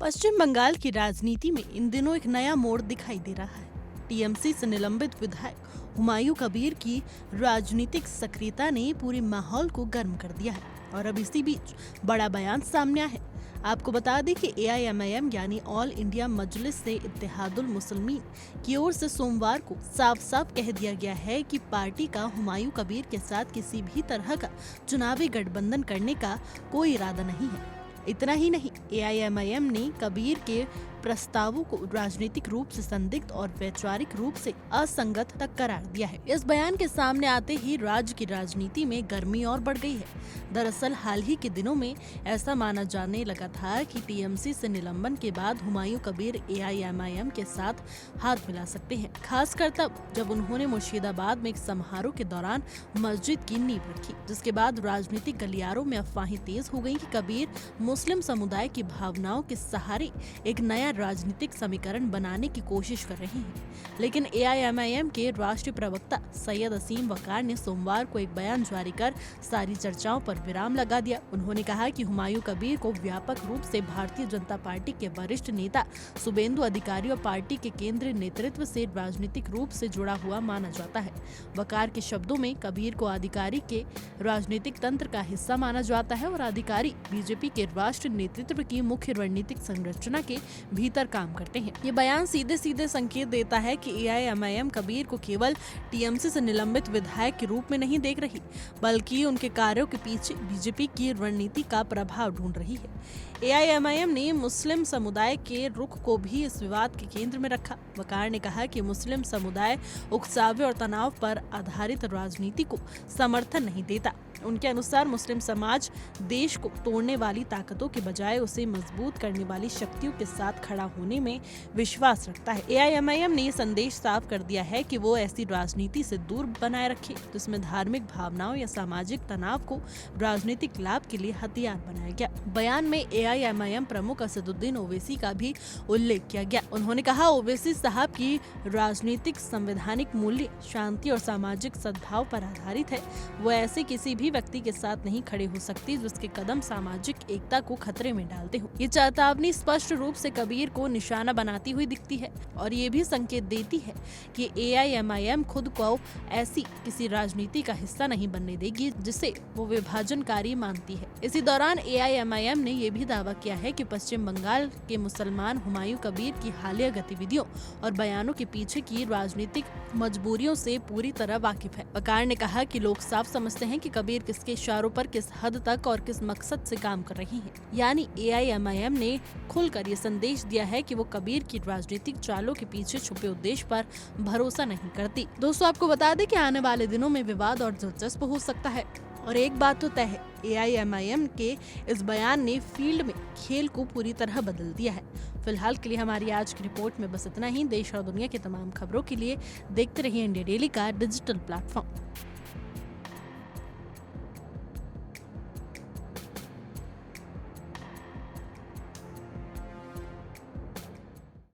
पश्चिम बंगाल की राजनीति में इन दिनों एक नया मोड़ दिखाई दे रहा है। टीएमसी से निलंबित विधायक हुमायूं कबीर की राजनीतिक सक्रियता ने पूरे माहौल को गर्म कर दिया है और अब इसी बीच बड़ा बयान सामने आया है। आपको बता दें कि एआईएमआईएम यानी ऑल इंडिया मजलिस से इत्तेहादुल मुस्लिमीन की ओर से सोमवार को साफ साफ कह दिया गया है कि पार्टी का हुमायूं कबीर के साथ किसी भी तरह का चुनावी गठबंधन करने का कोई इरादा नहीं है। इतना ही नहीं, एआईएमआईएम ने कबीर के प्रस्तावों को राजनीतिक रूप से संदिग्ध और वैचारिक रूप से असंगत तक करार दिया है। इस बयान के सामने आते ही राज्य की राजनीति में गर्मी और बढ़ गई है। दरअसल हाल ही के दिनों में ऐसा माना जाने लगा था कि टीएमसी से निलंबन के बाद हुमायूं कबीर एआईएमआईएम के साथ हाथ मिला सकते हैं, खासकर तब जब उन्होंने मुर्शिदाबाद में एक समारोह के दौरान मस्जिद की नींव रखी, जिसके बाद राजनीतिक गलियारों में अफवाहें तेज हो गईं कि कबीर मुस्लिम समुदाय की भावनाओं के सहारे एक नया राजनीतिक समीकरण बनाने की कोशिश कर रहे हैं। लेकिन एआईएमआईएम के राष्ट्रीय प्रवक्ता सैयद असीम वकार ने सोमवार को एक बयान जारी कर सारी चर्चाओं पर विराम लगा दिया। उन्होंने कहा कि हुमायूं कबीर को व्यापक रूप से भारतीय जनता पार्टी के वरिष्ठ नेता शुभेंदु अधिकारी और पार्टी के केंद्रीय नेतृत्व से राजनीतिक रूप से जुड़ा हुआ माना जाता है। वकार के शब्दों में कबीर को अधिकारी के राजनीतिक तंत्र का हिस्सा माना जाता है और अधिकारी बीजेपी के राष्ट्रीय नेतृत्व की मुख्य रणनीतिक संरचना के भीतर काम करते हैं। ये बयान सीधे सीधे संकेत देता है कि एआईएमआईएम कबीर को केवल टीएमसी से निलंबित विधायक के रूप में नहीं देख रही, बल्कि उनके कार्यों के पीछे बीजेपी की रणनीति का प्रभाव ढूंढ रही है। एआईएमआईएम ने मुस्लिम समुदाय के रुख को भी इस विवाद के केंद्र में रखा। वकार ने कहा कि मुस्लिम समुदाय उकसावे और तनाव पर आधारित राजनीति को समर्थन नहीं देता। उनके अनुसार मुस्लिम समाज देश को तोड़ने वाली ताकतों के बजाय उसे मजबूत करने वाली शक्तियों के साथ खड़ा होने में विश्वास रखता है। एआईएमआईएम ने ये संदेश साफ कर दिया है कि वो ऐसी राजनीति से दूर बनाए रखे जिसमें धार्मिक भावनाओं या सामाजिक तनाव को राजनीतिक लाभ के लिए हथियार बनाया गया। बयान में एआईएमआईएम प्रमुख असदुद्दीन ओवैसी का भी उल्लेख किया गया। उन्होंने कहा, ओवैसी साहब की राजनीतिक संवैधानिक मूल्य शांति और सामाजिक सद्भाव पर आधारित है। वो ऐसे किसी भी व्यक्ति के साथ नहीं खड़े हो सकती जिसके कदम सामाजिक एकता को खतरे में डालते हो। ये चेतावनी स्पष्ट रूप से कबीर को निशाना बनाती हुई दिखती है और ये भी संकेत देती है कि एआईएमआईएम खुद को ऐसी किसी राजनीति का हिस्सा नहीं बनने देगी जिसे वो विभाजनकारी मानती है। इसी दौरान एआईएमआईएम ने यह भी दावा किया है कि पश्चिम बंगाल के मुसलमान हुमायूं कबीर की हालिया गतिविधियों और बयानों के पीछे की राजनीतिक मजबूरियों से पूरी तरह वाकिफ है। वकार ने कहा कि लोग साफ समझते हैं कि कबीर किसके इशारों पर किस हद तक और किस मकसद से काम कर रही है। यानी एआईएमआईएम ने खुलकर ये संदेश दिया है कि वो कबीर की राजनीतिक चालों के पीछे छुपे उद्देश्य पर भरोसा नहीं करती। दोस्तों, आपको बता दें कि आने वाले दिनों में विवाद और दिलचस्प हो सकता है और एक बात तो तय है, एआईएमआईएम के इस बयान ने फील्ड में खेल को पूरी तरह बदल दिया है। फिलहाल के लिए हमारी आज की रिपोर्ट में बस इतना ही। देश और दुनिया की तमाम खबरों के लिए देखते रहिए इंडिया डेली का डिजिटल प्लेटफॉर्म।